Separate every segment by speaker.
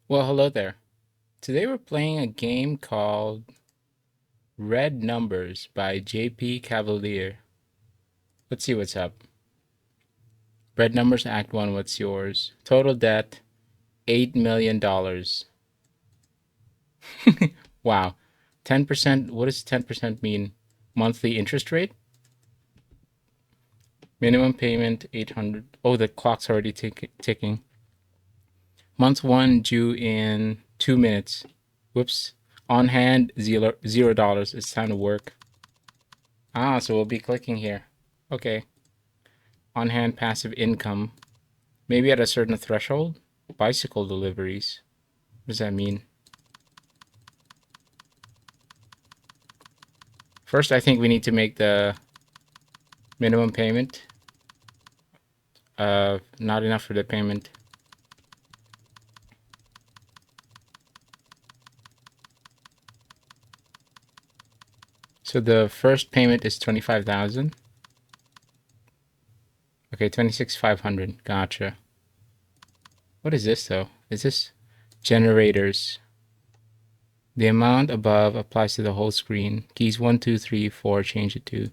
Speaker 1: Well, hello there. Today we're playing a game called Red Numbers by JP Cavalier. Let's see what's up. Red Numbers Act 1, what's yours? Total debt, $8 million. Wow. 10%, what does 10% mean? Monthly interest rate? Minimum payment, 800. Oh, the clock's already ticking. Month 1 due in 2 minutes. Whoops. On hand, $0. It's time to work. So we'll be clicking here. Okay. On hand passive income. Maybe at a certain threshold? Bicycle deliveries. What does that mean? First, I think we need to make the minimum payment. Not enough for the payment. So the first payment is 25,000. Okay, 26,500. Gotcha. What is this though? Is this generators? The amount above applies to the whole screen. Keys 1, 2, 3, 4, change it to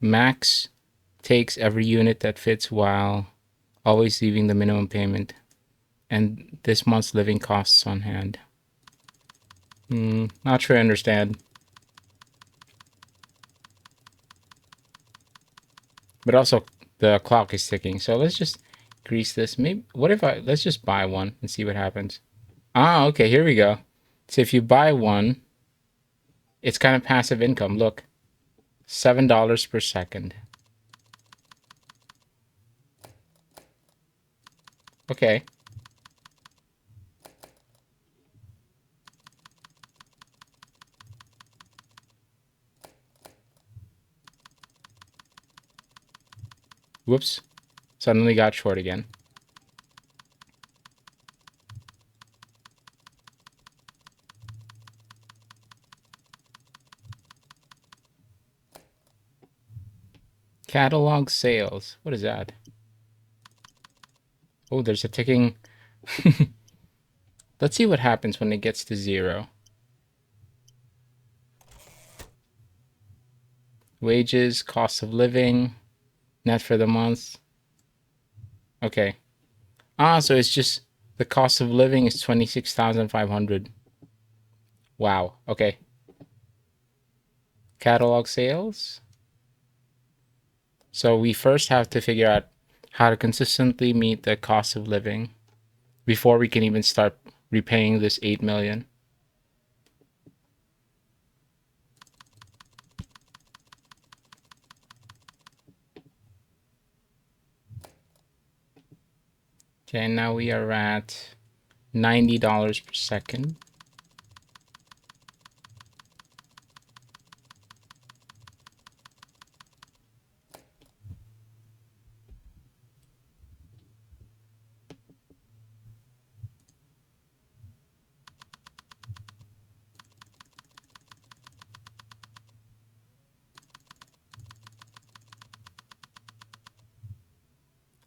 Speaker 1: max takes every unit that fits while always leaving the minimum payment. And this month's living costs on hand. Not sure I understand. But also the clock is ticking. So let's just grease this. Maybe let's just buy one and see what happens. Okay, here we go. So if you buy one, it's kind of passive income. Look, $7 per second. Okay. Whoops. Suddenly got short again. Catalog sales. What is that? Oh, there's a ticking. Let's see what happens when it gets to 0. Wages, cost of living, net for the month. Okay. So it's just the cost of living is 26,500. Wow. Okay. Catalog sales. So we first have to figure out how to consistently meet the cost of living before we can even start repaying this 8 million. Okay, now we are at $90 per second.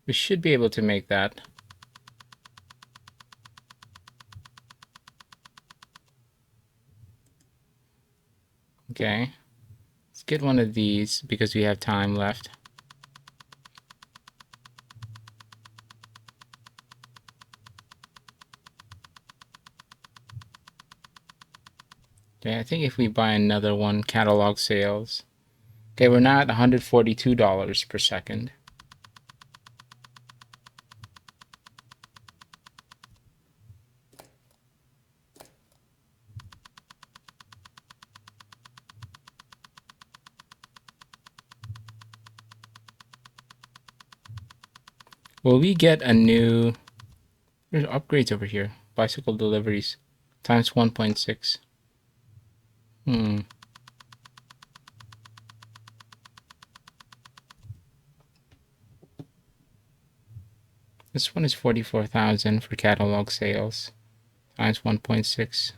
Speaker 1: We should be able to make that. Okay. Let's get one of these because we have time left. Okay, I think if we buy another one, catalog sales. Okay, we're now at $142 per second. Will we get a new... There's upgrades over here. Bicycle deliveries times 1.6. This one is 44,000 for catalog sales times 1.6.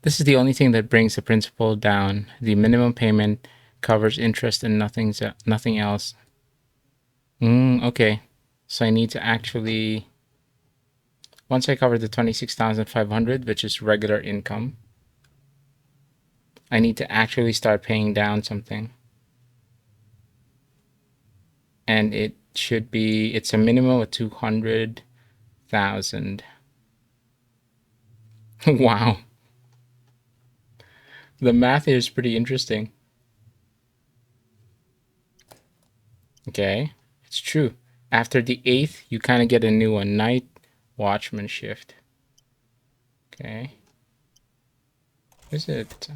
Speaker 1: This is the only thing that brings the principal down. The minimum payment covers interest and nothing else. Okay. So I need to actually Once I cover the 26,500, which is regular income, I need to actually start paying down something. And it should be, it's a minimum of 200,000. Wow. The math here is pretty interesting. Okay, it's true. After the 8th, you kind of get a new one, night watchman shift. Okay. Is it?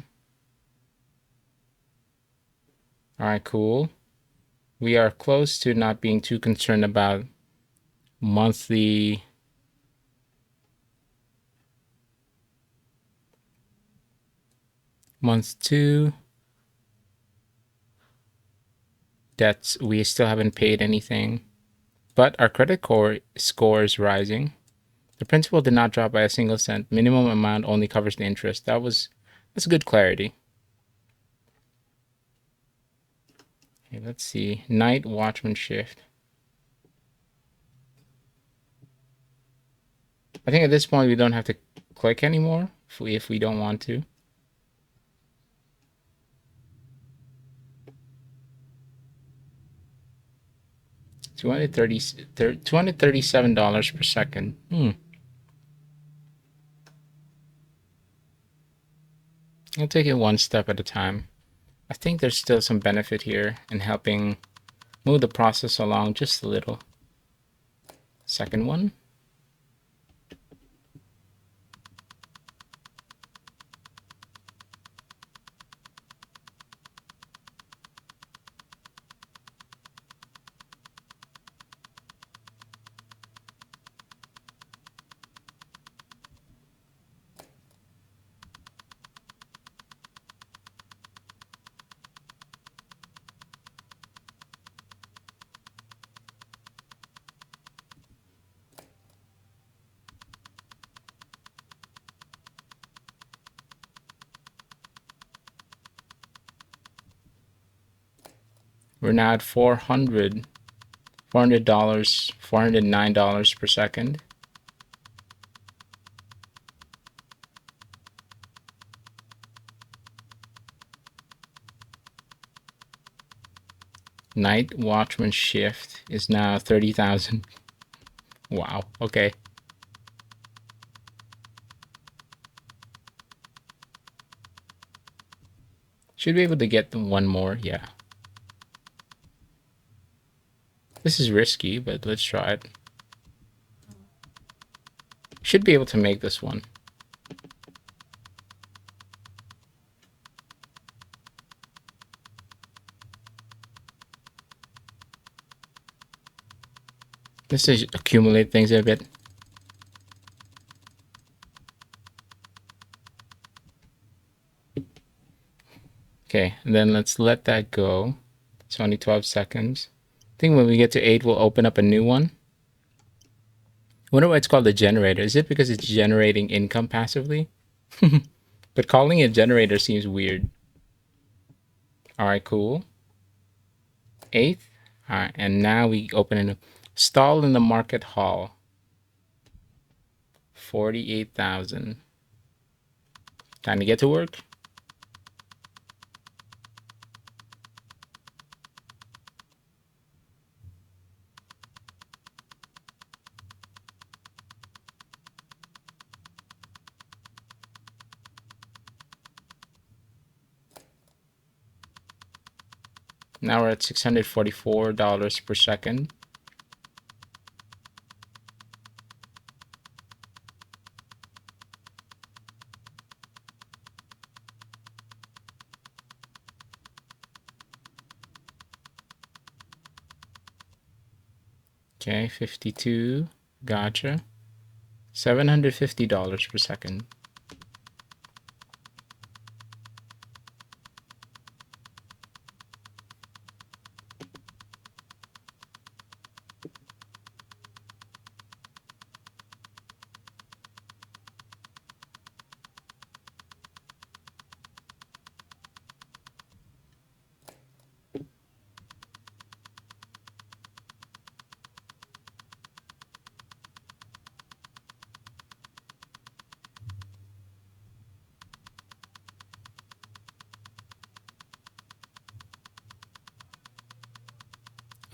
Speaker 1: All right, cool. We are close to not being too concerned about monthly month 2 debts. We still haven't paid anything, but our credit score is rising. The principal did not drop by a single cent. Minimum amount only covers the interest. That's good clarity. Okay, let's see. Night watchman shift. I think at this point we don't have to click anymore if we don't want to. $237 per second. I'll take it one step at a time. I think there's still some benefit here in helping move the process along just a little. Second one. We're now at $409 per second. Night watchman shift is now 30,000. Wow. Okay. Should be able to get one more. Yeah. This is risky, but let's try it. Should be able to make this one. Let's just accumulate things a bit. Okay, and then let's let that go. It's only 12 seconds. I think when we get to 8, we'll open up a new one. I wonder why it's called a generator. Is it because it's generating income passively? But calling it generator seems weird. All right, cool. 8th. All right, and now we open a stall in the market hall. 48,000. Time to get to work. Now we're at $644 per second. Okay, 52. Gotcha. $750 per second.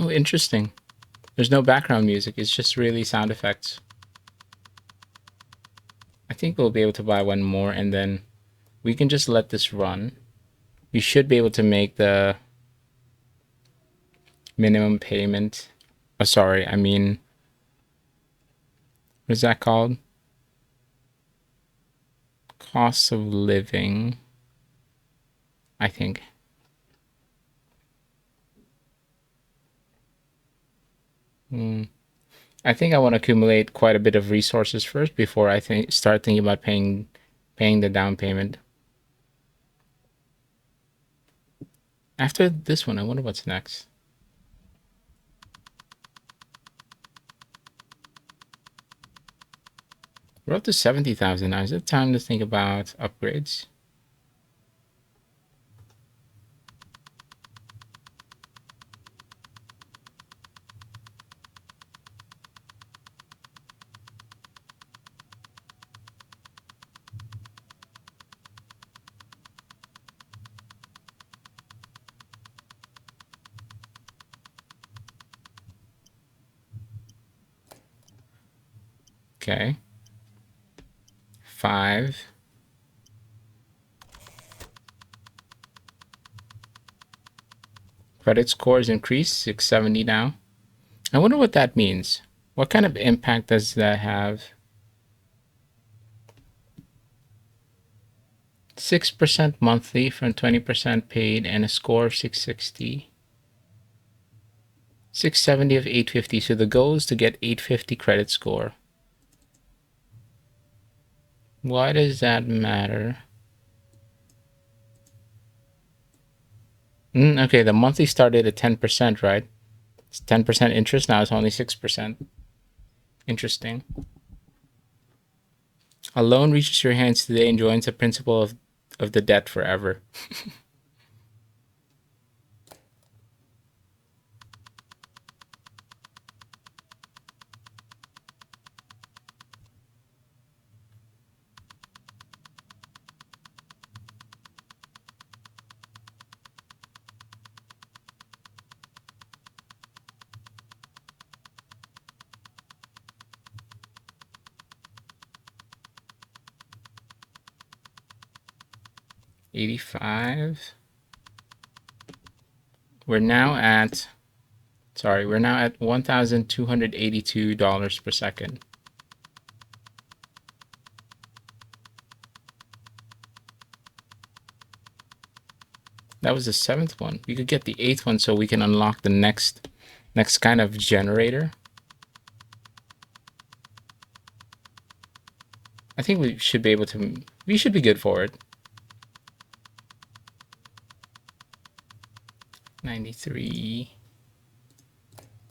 Speaker 1: Oh, interesting. There's no background music. It's just really sound effects. I think we'll be able to buy one more and then we can just let this run. We should be able to make the minimum payment. Oh, sorry. I mean, what is that called? Cost of living, I think. I think I want to accumulate quite a bit of resources first before I start thinking about paying the down payment. After this one, I wonder what's next. We're up to 70,000 now. Is it time to think about upgrades? Okay. 5. Credit score is increased, 670 now. I wonder what that means. What kind of impact does that have? 6% monthly from 20% paid and a score of 660. 670 of 850. So the goal is to get 850 credit score. Why does that matter? Okay, the monthly started at 10%, right? It's 10% interest. Now it's only 6%. Interesting. A loan reaches your hands today and joins the principal of the debt forever. $85. We're now at $1,282 per second. That was the 7th one. We could get the 8th one so we can unlock the next kind of generator. I think we should be able to, we should be good for it. 93.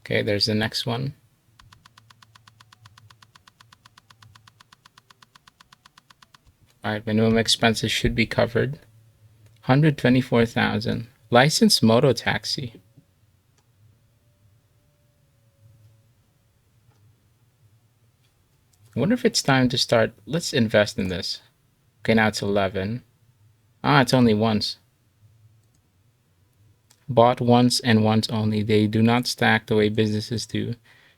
Speaker 1: Okay, there's the next one. All right, minimum expenses should be covered. 124,000. Licensed moto taxi. I wonder if it's time to start. Let's invest in this. Okay, now it's 11. It's only once. Bought once and once only. They do not stack the way businesses do.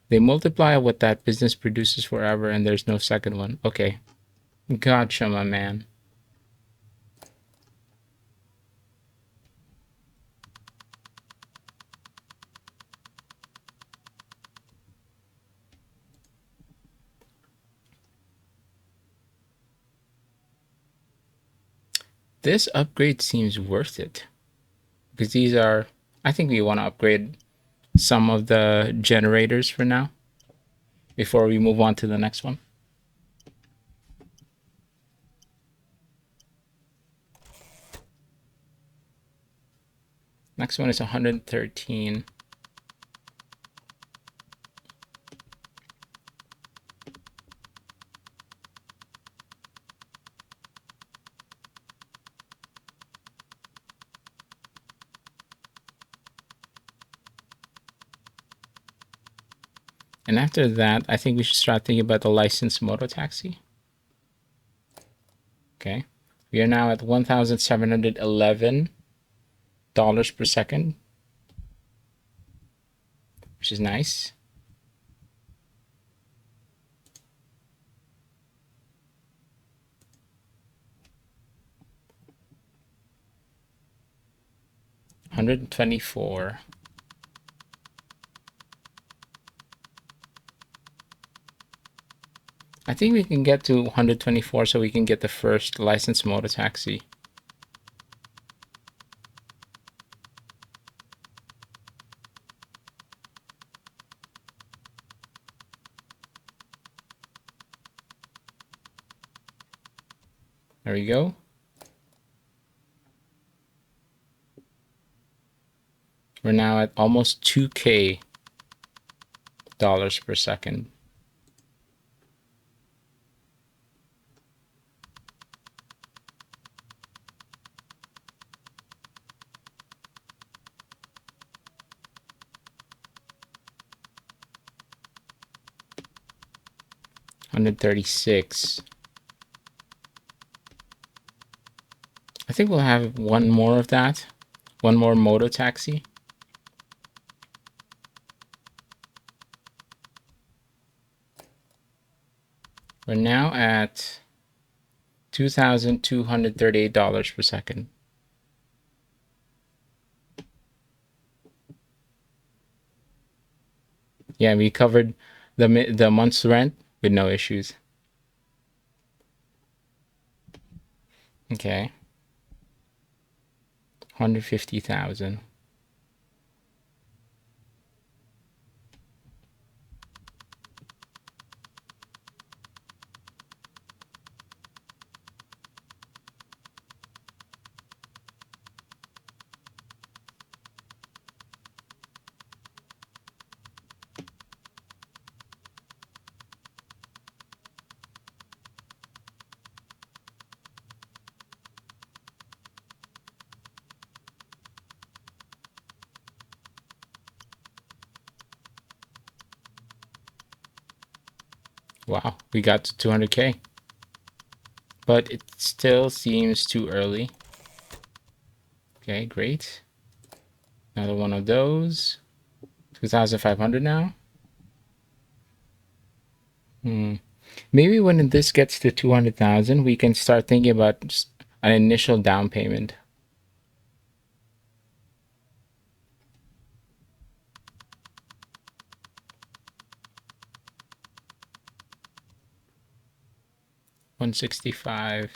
Speaker 1: They multiply what that business produces forever, and there's no second one. Okay. Gotcha, my man. This upgrade seems worth it. Because these are, I think we want to upgrade some of the generators for now before we move on to the next one. Next one is 113. And after that, I think we should start thinking about the licensed moto taxi. Okay. We are now at $1,711 per second. which is nice. $124. I think we can get to 124 so we can get the first licensed motor taxi. There we go. We're now at almost 2K dollars per second. $136. I think we'll have one more of that. One more moto taxi. We're now at $2,238 per second. Yeah, we covered the month's rent with no issues. Okay. 150,000. Wow, we got to 200K. But it still seems too early. Okay, great. Another one of those. 2,500 now. Maybe when this gets to 200,000, we can start thinking about just an initial down payment. $165.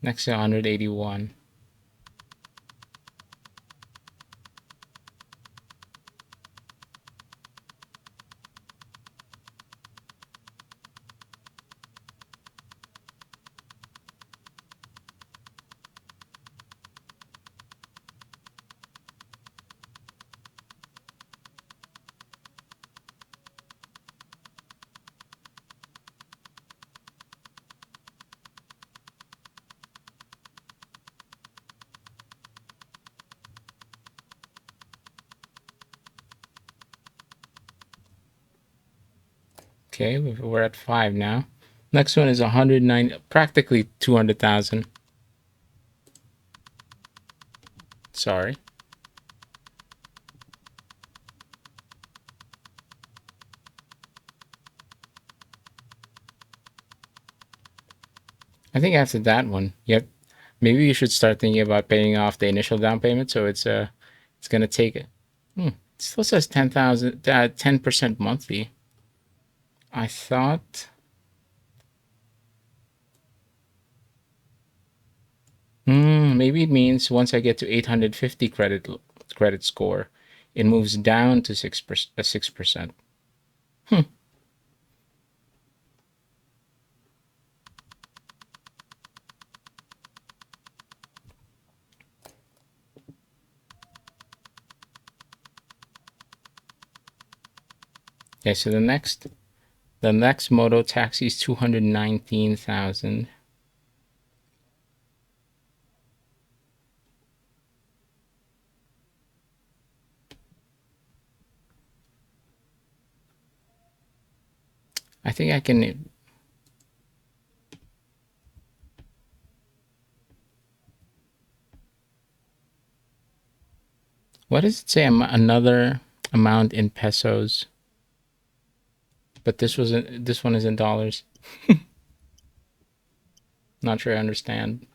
Speaker 1: Next to 181. Okay, we're at 5 now. Next one is 109, practically 200,000. Sorry. I think after that one, yep. Maybe you should start thinking about paying off the initial down payment. So it's gonna take it. It still says 10,000, 10% monthly. I thought. Maybe it means once I get to 850 credit score, it moves down to 6%. Okay, so the next moto taxi is 219,000. I think I can. What does it say? Another amount in pesos, but this one is in dollars. Not sure I understand.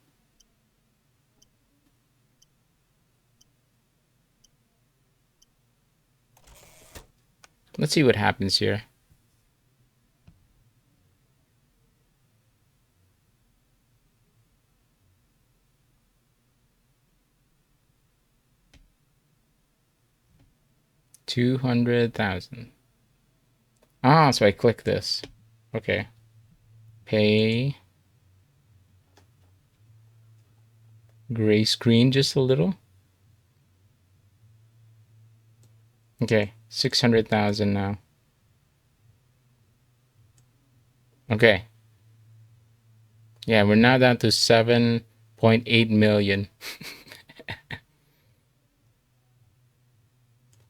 Speaker 1: Let's see what happens here. $200,000. Ah, so I click this. Okay. Pay. Gray screen just a little. Okay, 600,000 now. Okay. Yeah, we're now down to 7.8 million.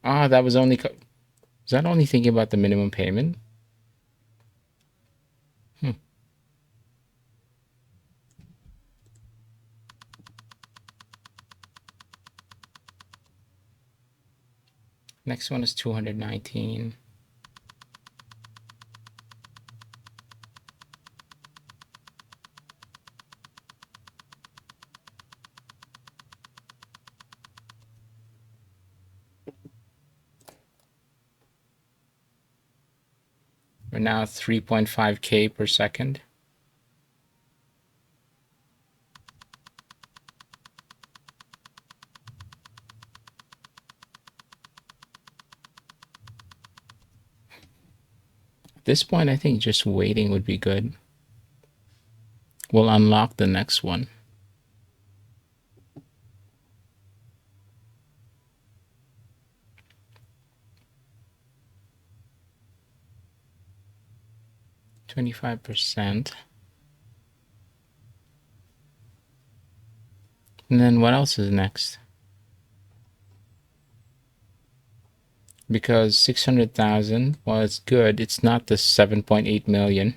Speaker 1: Ah, that was only. Was that only thinking about the minimum payment? Hmm. Next one is 219. We're now 3.5K per second. At this point, I think just waiting would be good. We'll unlock the next one. %25. And then what else is next? Because 600,000, well, it's good. It's not the 7.8 million.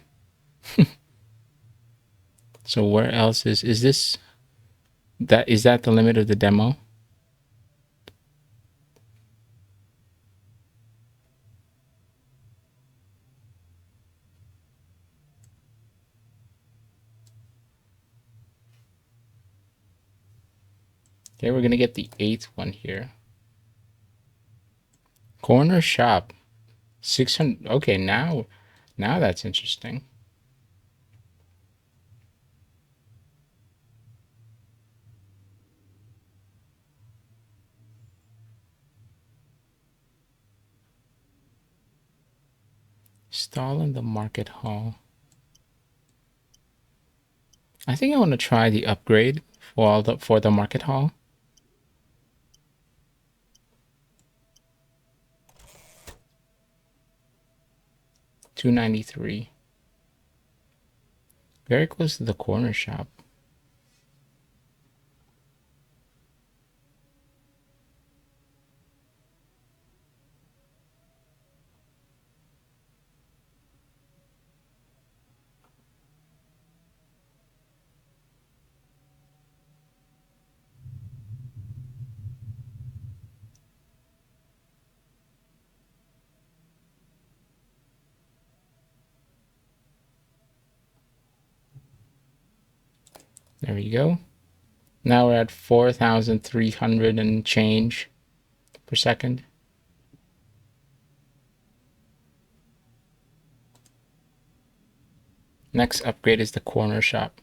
Speaker 1: So where else is this? Is that the limit of the demo? Okay, we're gonna get the 8th one here. Corner shop. 600. Okay, now that's interesting. Stall in the market hall. I think I want to try the upgrade for the market hall. $293. Very close to the corner shop. There we go. Now we're at 4,300 and change per second. Next upgrade is the corner shop.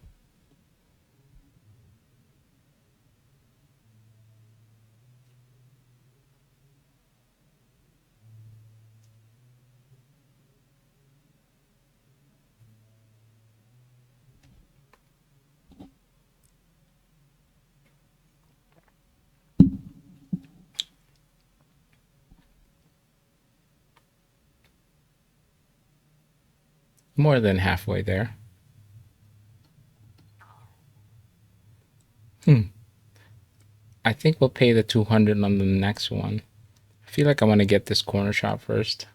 Speaker 1: More than halfway there. I think we'll pay the 200 on the next one. I feel like I want to get this corner shop first.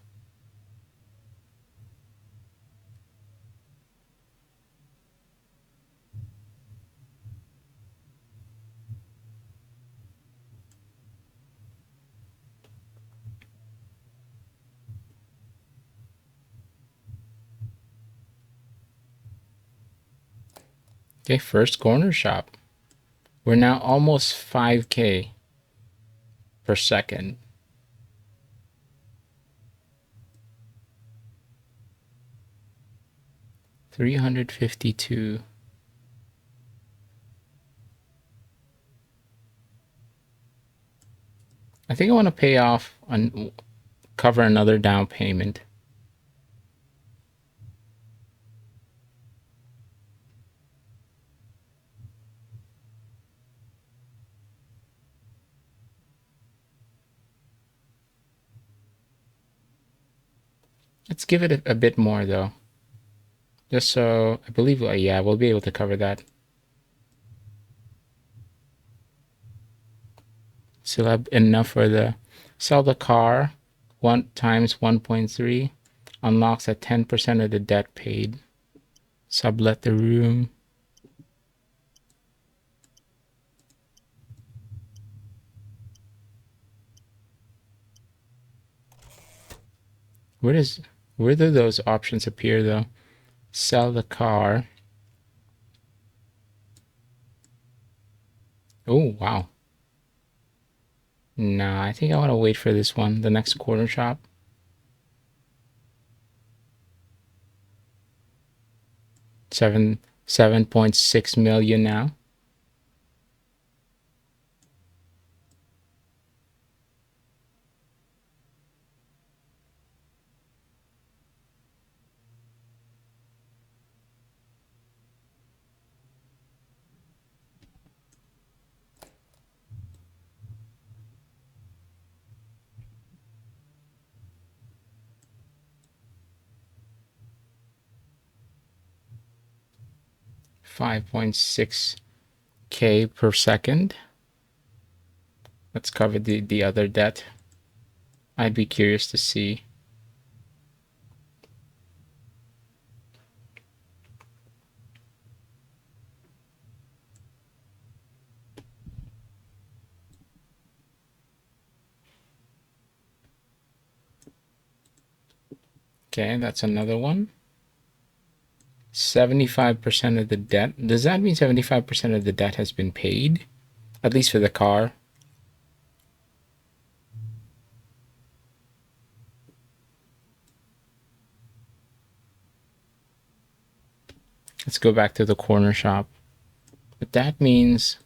Speaker 1: Okay, first corner shop. We're now almost 5K per second. $352. I think I want to pay off and cover another down payment. Let's give it a bit more though. Just so I believe, yeah, we'll be able to cover that. Still have enough for the sell the car. 1 times 1.3 unlocks at 10% of the debt paid. Sublet the room. Where do those options appear though? Sell the car. Oh wow. Nah, I think I want to wait for this one. The next corner shop. 7.6 million now. $5.6K per second. Let's cover the other debt. I'd be curious to see. Okay, that's another one. 75% of the debt. Does that mean 75% of the debt has been paid? At least for the car. Let's go back to the corner shop. But that means,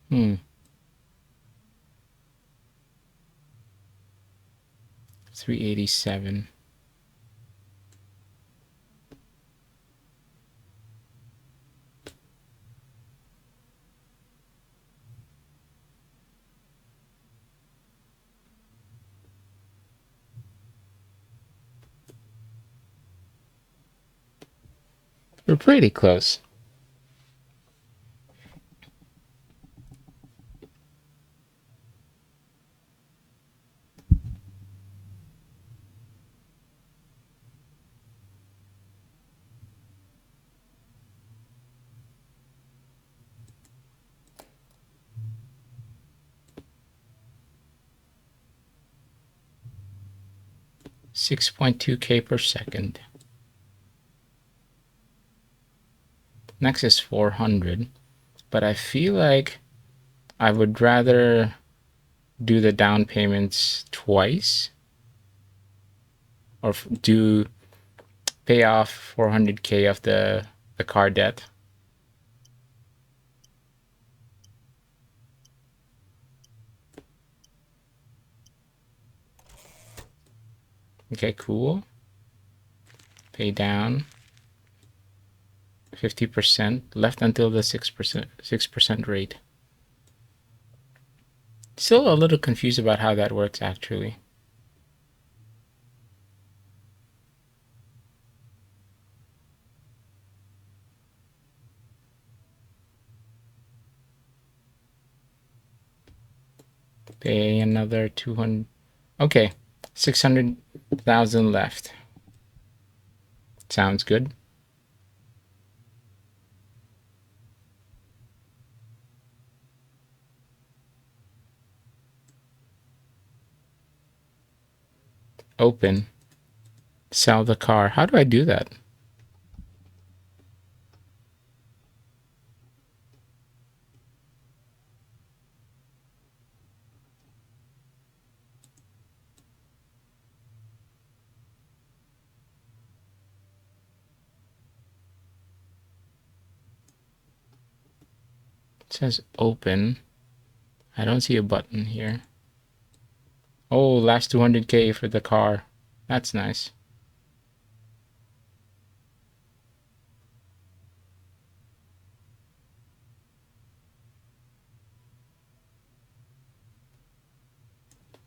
Speaker 1: 387. We're pretty close. $6.2K per second. Next is 400. But I feel like I would rather do the down payments twice, or do pay off 400K of the car debt. Okay, cool. Pay down 50%, left until the 6% rate. Still a little confused about how that works actually. Pay another 200. Okay, 600,000 left. Sounds good. Open. Sell the car. How do I do that? says open. I don't see a button here. Oh, last 200K for the car. That's nice.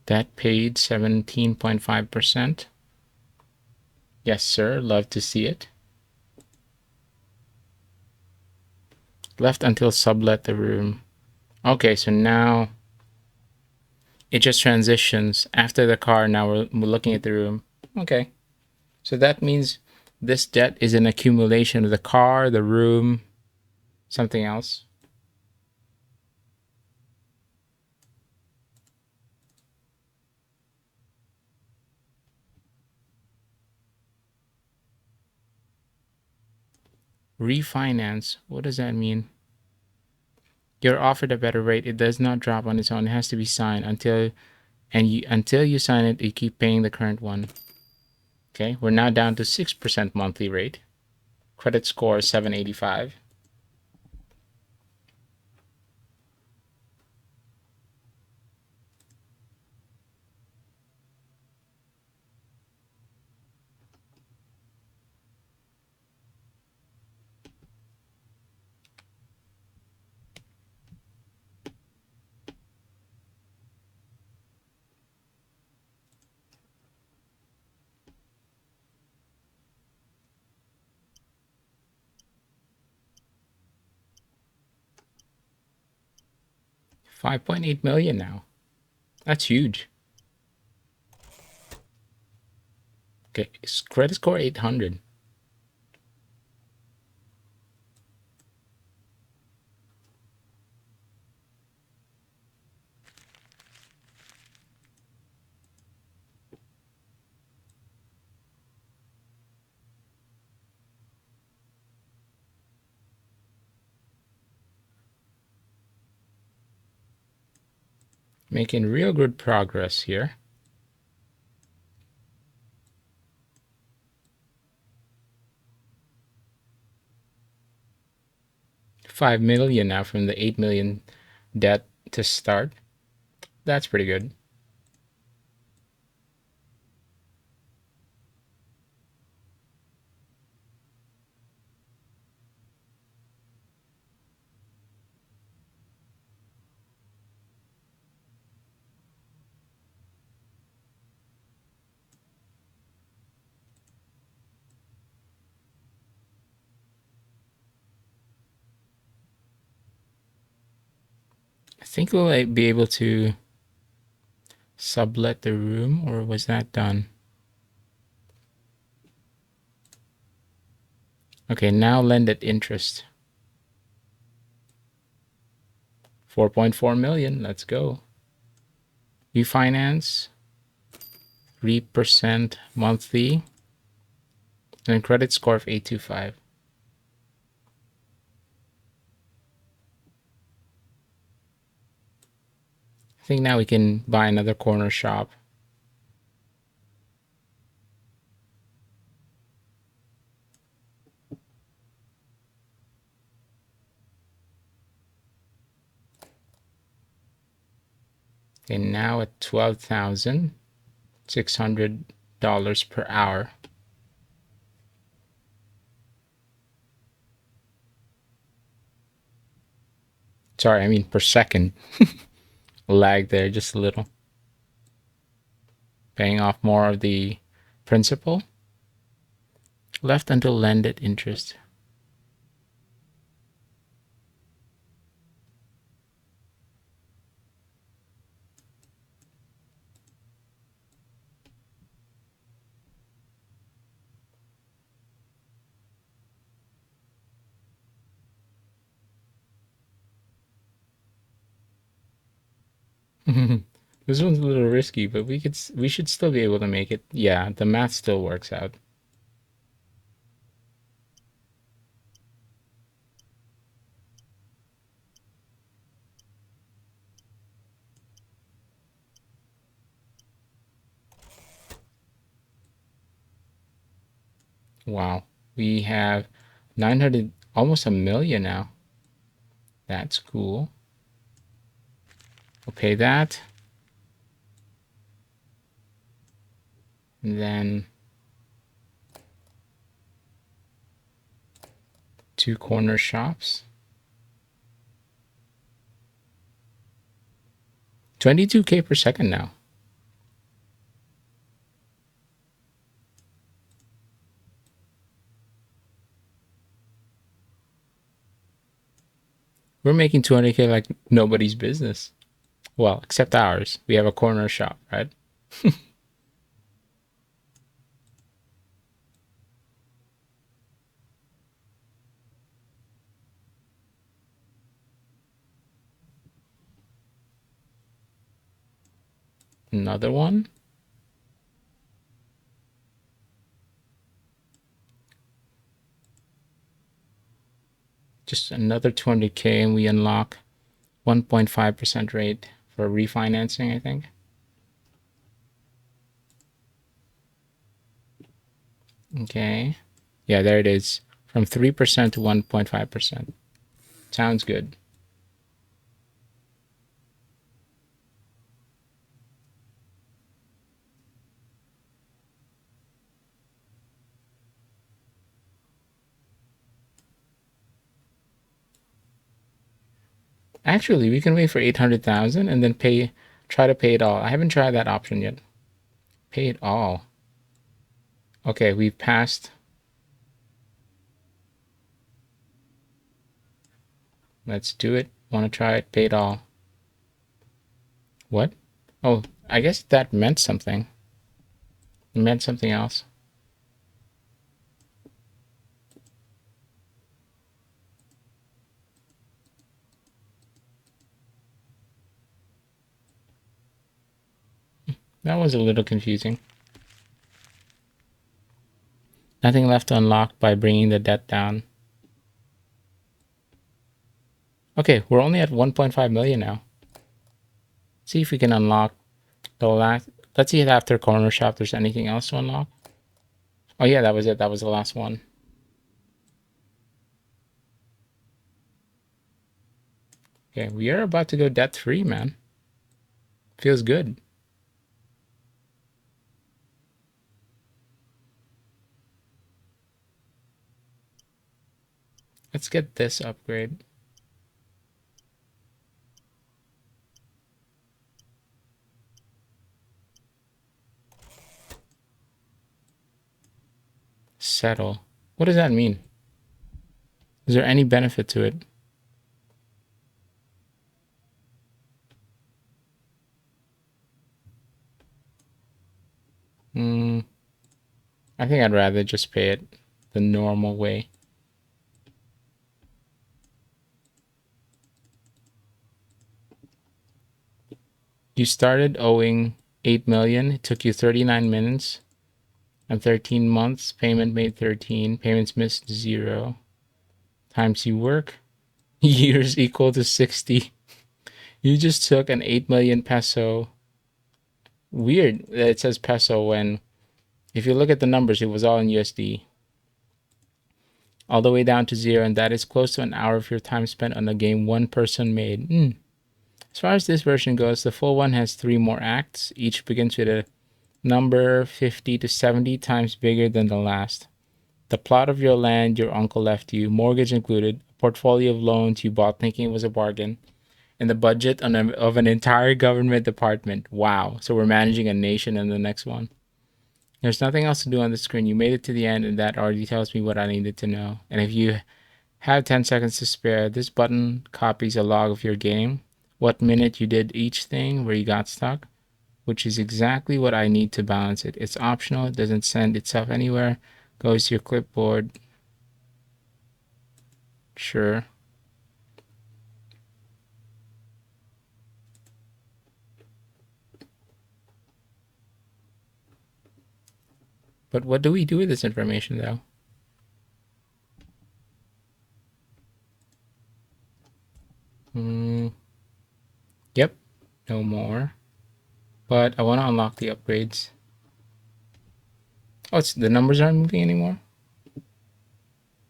Speaker 1: That paid 17.5%. Yes, sir. Love to see it. Left until sublet the room. Okay, so now it just transitions after the car. Now we're looking at the room. Okay, so that means this debt is an accumulation of the car, the room, something else. Refinance. What does that mean? You're offered a better rate. It does not drop on its own. It has to be signed until you sign it, you keep paying the current one. Okay, we're now down to 6% monthly rate. Credit score 785. $5.8 million now. That's huge. Okay, credit score 800. Making real good progress here. $5 million now from the $8 million debt to start. That's pretty good. I think we'll be able to sublet the room, or was that done? Okay, now lend at interest. 4.4 million. Let's go. Refinance. 3% monthly. And credit score of 825. I think now we can buy another corner shop. And now at $12,600 per hour. Sorry, I mean per second. Lag there just a little. Paying off more of the principal. Left until lend at interest. This one's a little risky, but we should still be able to make it. Yeah, the math still works out. Wow. We have 900, almost a million now. That's cool. We'll pay that. And then 2 corner shops. 22K per second now. We're making 200K like nobody's business. Well, except ours. We have a corner shop, right? Another one. Just another 200K and we unlock 1.5% rate for refinancing, I think. Okay. Yeah, there it is. From 3% to 1.5%. Sounds good. Actually, we can wait for 800,000 and then try to pay it all. I haven't tried that option yet. Pay it all. Okay, we've passed. Let's do it. Want to try it? Pay it all. What? Oh, I guess that meant something. It meant something else. That was a little confusing. Nothing left to unlock by bringing the debt down. Okay, we're only at 1.5 million now. See if we can unlock the last. Let's see if after corner shop there's anything else to unlock. Oh yeah, that was it. That was the last one. Okay, we are about to go debt free, man. Feels good. Let's get this upgrade. Settle. What does that mean? Is there any benefit to it? I think I'd rather just pay it the normal way. You started owing 8 million. It took you 39 minutes and 13 months. Payment made 13. Payments missed 0. Times you work. Years equal to 60. You just took an 8 million peso. Weird that it says peso when, if you look at the numbers, it was all in USD. All the way down to 0, and that is close to an hour of your time spent on a game one person made. As far as this version goes, the full one has 3 more acts. Each begins with a number 50 to 70 times bigger than the last. The plot of your land your uncle left you, mortgage included, a portfolio of loans you bought thinking it was a bargain, and the budget of an entire government department. Wow. So we're managing a nation in the next one. There's nothing else to do on the screen. You made it to the end, and that already tells me what I needed to know. And if you have 10 seconds to spare, this button copies a log of your game, what minute you did each thing, where you got stuck, which is exactly what I need to balance it. It's optional. It doesn't send itself anywhere. Goes to your clipboard. Sure. But what do we do with this information, though? Yep, no more. But I want to unlock the upgrades. Oh, the numbers aren't moving anymore?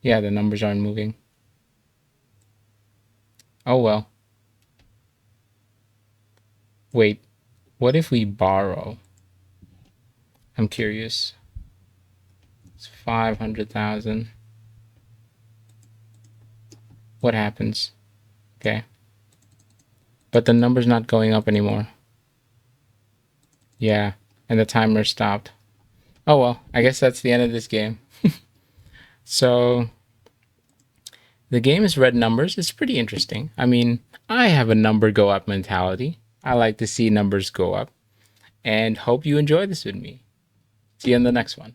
Speaker 1: Yeah, the numbers aren't moving. Oh well. Wait, what if we borrow? I'm curious. It's 500,000. What happens? Okay. But the number's not going up anymore. Yeah, and the timer stopped. Oh well, I guess that's the end of this game. So the game is red numbers. It's pretty interesting. I mean, I have a number go up mentality. I like to see numbers go up and hope you enjoy this with me. See you in the next one.